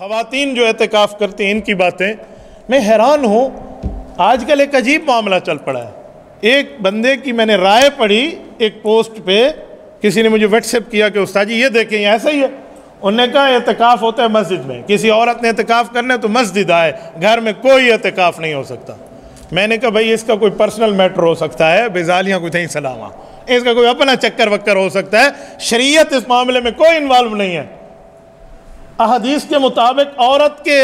خواتین جو اعتکاف کرتی ہیں ان کی باتیں میں حیران ہوں. آج کل ایک عجیب معاملہ چل پڑا ہے. ایک بندے کی میں نے رائے پڑھی ایک پوسٹ پہ, کسی نے مجھے واٹس ایپ کیا کہ استاد جی یہ دیکھیں یہ ایسا ہی ہے. انہوں نے کہا اعتکاف ہوتا ہے مسجد میں, کسی عورت نے اعتکاف کرنا ہے تو مسجد آئے, گھر میں کوئی اعتکاف نہیں ہو سکتا. میں نے کہا بھائی اس کا کوئی پرسنل میٹر ہو سکتا ہے, بیزالیاں کوئی تھیں سلامہ, اس کا کوئی اپنا چکر وکر ہو سکتا ہے, شریعت اس معاملے میں کوئی انوالو نہیں ہے. احادیث کے مطابق عورت کے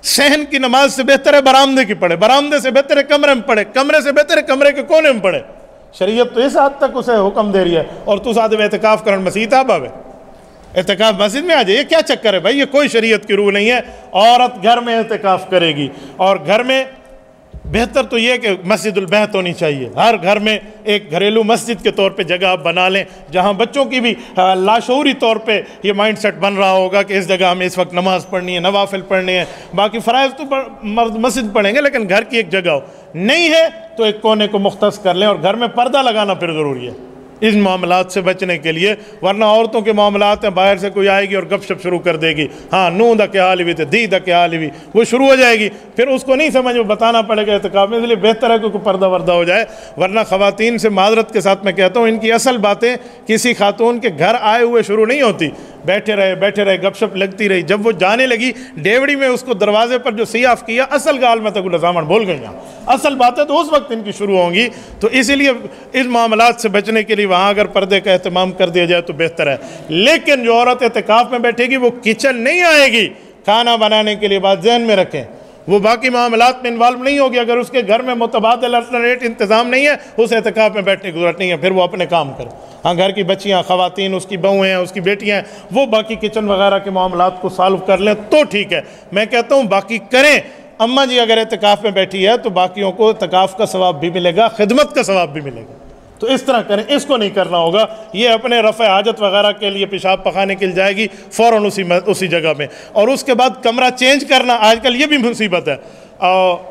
صحن کی نماز سے بہتر ہے برآمدے کی پڑھے, برآمدے سے بہتر ہے کمرے میں پڑھے, کمرے سے بہتر ہے کمرے کے کونے میں پڑھے. شریعت تو اس حد تک اسے حکم دے رہی ہے, اور تو ساتھ اعتکاف کرن مسجد آبا ہے, اعتکاف مسجد میں آ جائے, یہ کیا چکر ہے بھائی؟ یہ کوئی شریعت کی روح نہیں ہے. عورت گھر میں اعتکاف کرے گی, اور گھر میں بہتر تو یہ کہ مسجد البیت ہونی چاہیے. ہر گھر میں ایک گھریلو مسجد کے طور پہ جگہ آپ بنا لیں, جہاں بچوں کی بھی لاشعوری طور پہ یہ مائنڈ سیٹ بن رہا ہوگا کہ اس جگہ ہمیں اس وقت نماز پڑھنی ہے, نوافل پڑھنے ہیں, باقی فرائض تو مرد مسجد پڑھیں گے, لیکن گھر کی ایک جگہ ہو. نہیں ہے تو ایک کونے کو مختص کر لیں, اور گھر میں پردہ لگانا پھر ضروری ہے ان معاملات سے بچنے کے لیے. ورنہ عورتوں کے معاملات ہیں, باہر سے کوئی آئے گی اور گپ شپ شروع کر دے گی, ہاں نو دا کیا حال بھی تھے, دی دا کیا حال بھی, وہ شروع ہو جائے گی, پھر اس کو نہیں سمجھ میں بتانا پڑے گا اعتکاف میں. اس لیے بہتر ہے کہ کوئی پردہ وردہ ہو جائے. ورنہ خواتین سے معذرت کے ساتھ میں کہتا ہوں, ان کی اصل باتیں کسی خاتون کے گھر آئے ہوئے شروع نہیں ہوتی. بیٹھے رہے گپ شپ لگتی رہی, جب وہ جانے لگی ڈیوڑی میں اس کو دروازے پر جو سیاف کیا, اصل گال میں تک لزامن بول گئی, اصل باتیں تو اس وقت ان کی شروع ہوں گی. تو اسی لیے اس معاملات سے بچنے کے لیے وہاں اگر پردے کا اہتمام کر دیا جائے تو بہتر ہے. لیکن جو عورت اعتکاف میں بیٹھے گی وہ کچن نہیں آئے گی کھانا بنانے کے لیے, بات ذہن میں رکھیں. وہ باقی معاملات میں انوالو نہیں ہوگی. اگر اس کے گھر میں متبادل الٹرنیٹ انتظام نہیں ہے, اس اعتکاف میں بیٹھنے کی ضرورت نہیں ہے, پھر وہ اپنے کام کرے. ہاں گھر کی بچیاں, خواتین, اس کی بہویں ہیں, اس کی بیٹیاں ہیں, وہ باقی کچن وغیرہ کے معاملات کو سالو کر لیں تو ٹھیک ہے. میں کہتا ہوں باقی کریں. اماں جی اگر اعتکاف میں بیٹھی ہے تو باقیوں کو اعتکاف کا ثواب بھی ملے گا, خدمت کا ثواب بھی ملے گا. تو اس طرح کریں, اس کو نہیں کرنا ہوگا. یہ اپنے رفع حاجت وغیرہ کے لیے پیشاب پخانے کے لیے جائے گی فوراً اسی جگہ میں, اور اس کے بعد کمرہ چینج کرنا آج کل یہ بھی مصیبت ہے.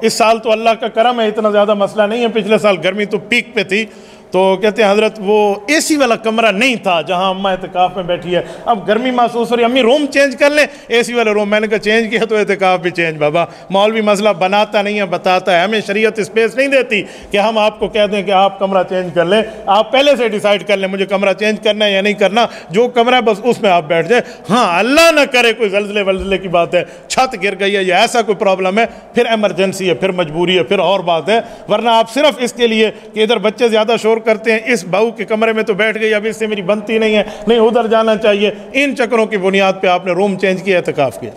اس سال تو اللہ کا کرم ہے, اتنا زیادہ مسئلہ نہیں ہے. پچھلے سال گرمی تو پیک پہ تھی, تو کہتے ہیں حضرت وہ اے سی والا کمرہ نہیں تھا جہاں اماں اعتکاف میں بیٹھی ہے, اب گرمی محسوس ہو رہی ہے, امی روم چینج کر لیں, اے سی والے روم. میں نے کہا چینج کیا تو اعتکاف بھی چینج. بابا مولوی مسئلہ بناتا نہیں ہے, بتاتا ہے. ہمیں شریعت اسپیس نہیں دیتی کہ ہم آپ کو کہہ دیں کہ آپ کمرہ چینج کر لیں. آپ پہلے سے ڈیسائیڈ کر لیں مجھے کمرہ چینج کرنا ہے یا نہیں کرنا, جو کمرہ ہے بس اس میں آپ بیٹھ جائیں. ہاں اللہ نہ کرے کوئی زلزلے ولزلے کی بات ہے, چھت گر گئی ہے یا ایسا کوئی پرابلم ہے, پھر ایمرجنسی ہے, پھر مجبوری ہے, پھر اور بات ہے. ورنہ آپ صرف اس کے لیے کہ ادھر بچے زیادہ شور کرتے ہیں, اس بہو کے کمرے میں تو بیٹھ گئی, اب اس سے میری بنتی نہیں ہے, نہیں ادھر جانا چاہیے, ان چکروں کی بنیاد پہ آپ نے روم چینج کیا, اعتکاف کیا.